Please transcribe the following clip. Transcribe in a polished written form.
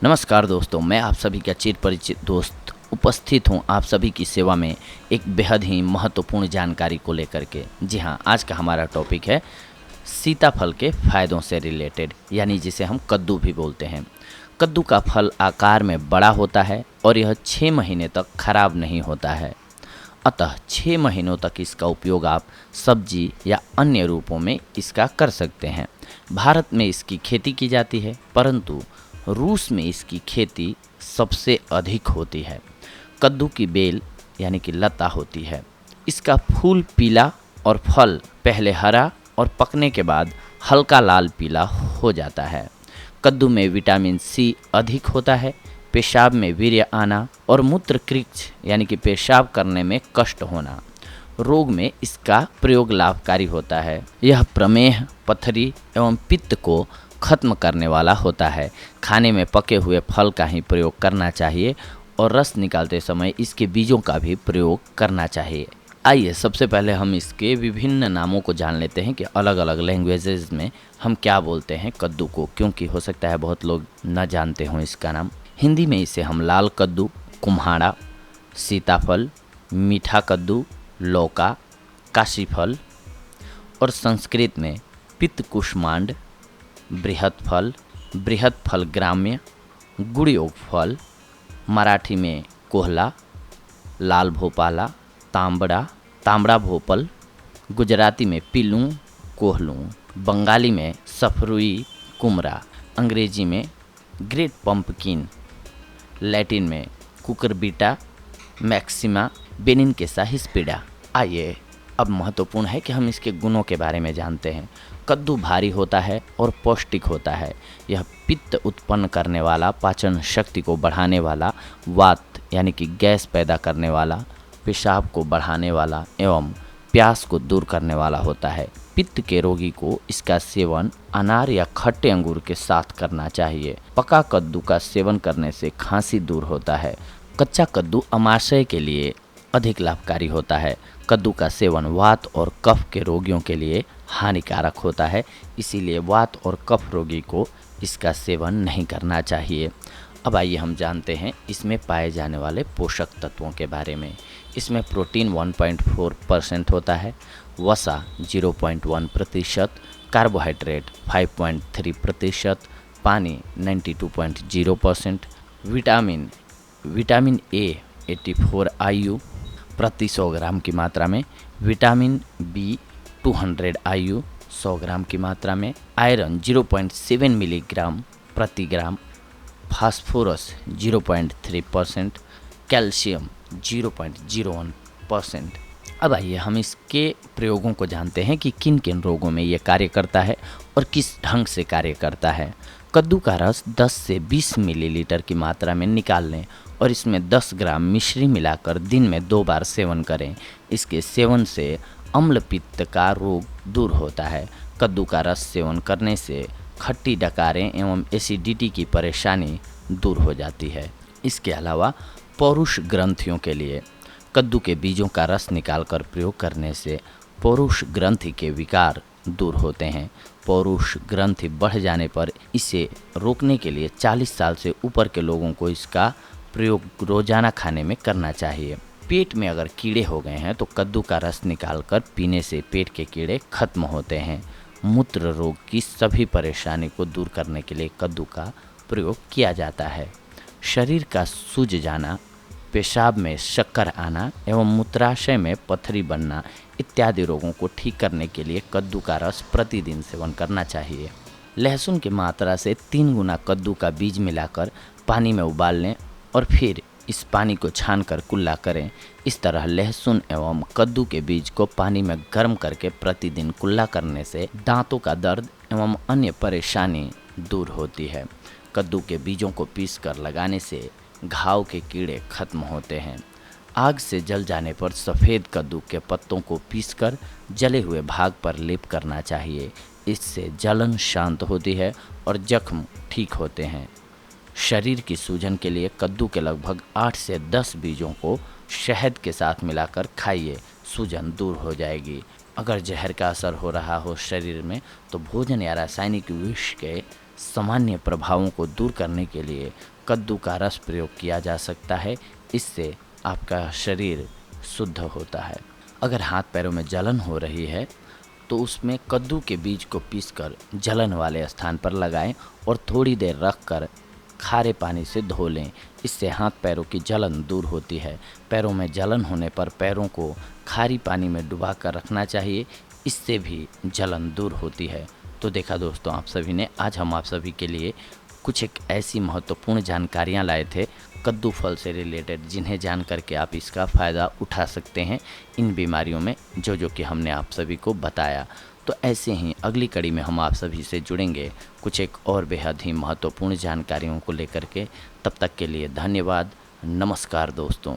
नमस्कार दोस्तों, मैं आप सभी का चिर परिचित दोस्त उपस्थित हूं आप सभी की सेवा में एक बेहद ही महत्वपूर्ण जानकारी को लेकर के। जी हां, आज का हमारा टॉपिक है सीताफल के फ़ायदों से रिलेटेड, यानी जिसे हम कद्दू भी बोलते हैं। कद्दू का फल आकार में बड़ा होता है और यह 6 महीने तक खराब नहीं होता है। अतः 6 महीनों तक इसका उपयोग आप सब्जी या अन्य रूपों में इसका कर सकते हैं। भारत में इसकी खेती की जाती है, परंतु रूस में इसकी खेती सबसे अधिक होती है। कद्दू की बेल यानी कि लता होती है। इसका फूल पीला और फल पहले हरा और पकने के बाद हल्का लाल पीला हो जाता है। कद्दू में विटामिन सी अधिक होता है। पेशाब में वीर्य आना और मूत्रकृच्छ यानी कि पेशाब करने में कष्ट होना रोग में इसका प्रयोग लाभकारी होता है। यह प्रमेह, पथरी एवं पित्त को खत्म करने वाला होता है। खाने में पके हुए फल का ही प्रयोग करना चाहिए और रस निकालते समय इसके बीजों का भी प्रयोग करना चाहिए। आइए सबसे पहले हम इसके विभिन्न नामों को जान लेते हैं कि अलग अलग लैंग्वेजेस में हम क्या बोलते हैं कद्दू को, क्योंकि हो सकता है बहुत लोग न जानते हों इसका नाम। हिंदी में इसे हम लाल कद्दू, कुम्हाड़ा, सीताफल, मीठा कद्दू, लौका, काशीफल और संस्कृत में पित्तकुष्मांड, बृहत फल ग्राम्य, गुड़योग फल, मराठी में कोहला, लाल भोपाला, तांबड़ा भोपल, गुजराती में पिलूं, कोहलूं, बंगाली में सफरुई कुमरा, अंग्रेजी में ग्रेट पंपकिन, लैटिन में कुकुरबिटा मैक्सिमा, बेनिन के हिस्पिडा। आइए अब महत्वपूर्ण है कि हम इसके गुणों के बारे में जानते हैं। कद्दू भारी होता है और पौष्टिक होता है। यह पित्त उत्पन्न करने वाला, पाचन शक्ति को बढ़ाने वाला, वात यानी कि गैस पैदा करने वाला, पेशाब को बढ़ाने वाला एवं प्यास को दूर करने वाला होता है। पित्त के रोगी को इसका सेवन अनार या खट्टे अंगूर के साथ करना चाहिए। पका कद्दू का सेवन करने से खांसी दूर होता है। कच्चा कद्दू अमाशय के लिए अधिक लाभकारी होता है। कद्दू का सेवन वात और कफ के रोगियों के लिए हानिकारक होता है, इसीलिए वात और कफ रोगी को इसका सेवन नहीं करना चाहिए। अब आइए हम जानते हैं इसमें पाए जाने वाले पोषक तत्वों के बारे में। इसमें प्रोटीन 1.4% होता है, वसा 0.1%, कार्बोहाइड्रेट 5.3%, पानी 92.0%, विटामिन ए 84 IU प्रति 100 ग्राम की मात्रा में, विटामिन बी 200 IU 100 ग्राम की मात्रा में, आयरन 0.7 मिलीग्राम प्रति ग्राम, फास्फोरस 0.3%, कैल्शियम 0.01%। अब आइए हम इसके प्रयोगों को जानते हैं कि किन किन रोगों में ये कार्य करता है और किस ढंग से कार्य करता है। कद्दू का रस 10 से 20 मिलीलीटर की मात्रा में निकाल लें और इसमें 10 ग्राम मिश्री मिलाकर दिन में 2 बार सेवन करें। इसके सेवन से अम्ल पित्त का रोग दूर होता है। कद्दू का रस सेवन करने से खट्टी डकारें एवं एसिडिटी की परेशानी दूर हो जाती है। इसके अलावा पौरुष ग्रंथियों के लिए कद्दू के बीजों का रस निकालकर प्रयोग करने से पौरुष ग्रंथि के विकार दूर होते हैं। पौरुष ग्रंथि बढ़ जाने पर इसे रोकने के लिए 40 साल से ऊपर के लोगों को इसका प्रयोग रोजाना खाने में करना चाहिए। पेट में अगर कीड़े हो गए हैं तो कद्दू का रस निकालकर पीने से पेट के कीड़े खत्म होते हैं। मूत्र रोग की सभी परेशानी को दूर करने के लिए कद्दू का प्रयोग किया जाता है। शरीर का सूज जाना, पेशाब में शक्कर आना एवं मूत्राशय में पथरी बनना इत्यादि रोगों को ठीक करने के लिए कद्दू का रस प्रतिदिन सेवन करना चाहिए। लहसुन की मात्रा से 3 गुना कद्दू का बीज मिलाकर पानी में उबाल लें और फिर इस पानी को छानकर कुल्ला करें। इस तरह लहसुन एवं कद्दू के बीज को पानी में गर्म करके प्रतिदिन कुल्ला करने से दांतों का दर्द एवं अन्य परेशानी दूर होती है। कद्दू के बीजों को पीसकर लगाने से घाव के कीड़े खत्म होते हैं। आग से जल जाने पर सफ़ेद कद्दू के पत्तों को पीसकर जले हुए भाग पर लेप करना चाहिए। इससे जलन शांत होती है और जख्म ठीक होते हैं। शरीर की सूजन के लिए कद्दू के लगभग 8 से 10 बीजों को शहद के साथ मिलाकर खाइए, सूजन दूर हो जाएगी। अगर जहर का असर हो रहा हो शरीर में तो भोजन या रासायनिक विष के सामान्य प्रभावों को दूर करने के लिए कद्दू का रस प्रयोग किया जा सकता है। इससे आपका शरीर शुद्ध होता है। अगर हाथ पैरों में जलन हो रही है तो उसमें कद्दू के बीज को पीसकर जलन वाले स्थान पर लगाएं और थोड़ी देर रखकर खारे पानी से धो लें। इससे हाथ पैरों की जलन दूर होती है। पैरों में जलन होने पर पैरों को खारी पानी में डुबा कर रखना चाहिए, इससे भी जलन दूर होती है। तो देखा दोस्तों, आप सभी ने, आज हम आप सभी के लिए कुछ एक ऐसी महत्वपूर्ण जानकारियाँ लाए थे कद्दू फल से रिलेटेड, जिन्हें जान करके आप इसका फ़ायदा उठा सकते हैं इन बीमारियों में, जो कि हमने आप सभी को बताया। तो ऐसे ही अगली कड़ी में हम आप सभी से जुड़ेंगे कुछ एक और बेहद ही महत्वपूर्ण जानकारियों को लेकर के। तब तक के लिए धन्यवाद। नमस्कार दोस्तों।